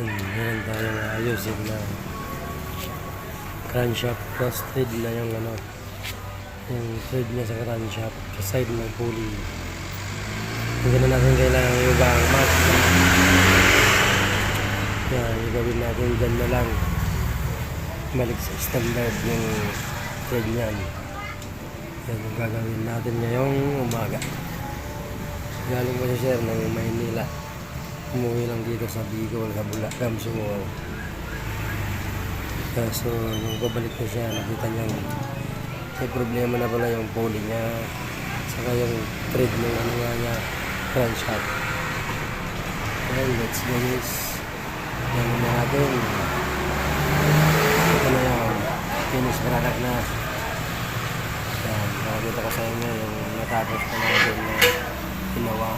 Meron tayong ayusin na crankshaft cross thread na yung thread niya sa crankshaft sa side ng pulley. Hindi na natin kailangan yung ibang mat. Yan, gagawin natin dyan na lang. Balik sa standard yung thread niyan. Yan yung gagawin natin ngayong umaga. Galing ko siya sir ng Maynila. Umuwi lang dito sa Bicol, sa Gamsungol. So, nung babalik na siya, nakita niya may problema na pala yung pulley niya. Saka yung thread ng niya, crankshaft. Ayan, let's do this. Yan na natin. Ito na yung finished product na. Yan, nakakita ko sa inyo yung natapos ko natin na ginawa.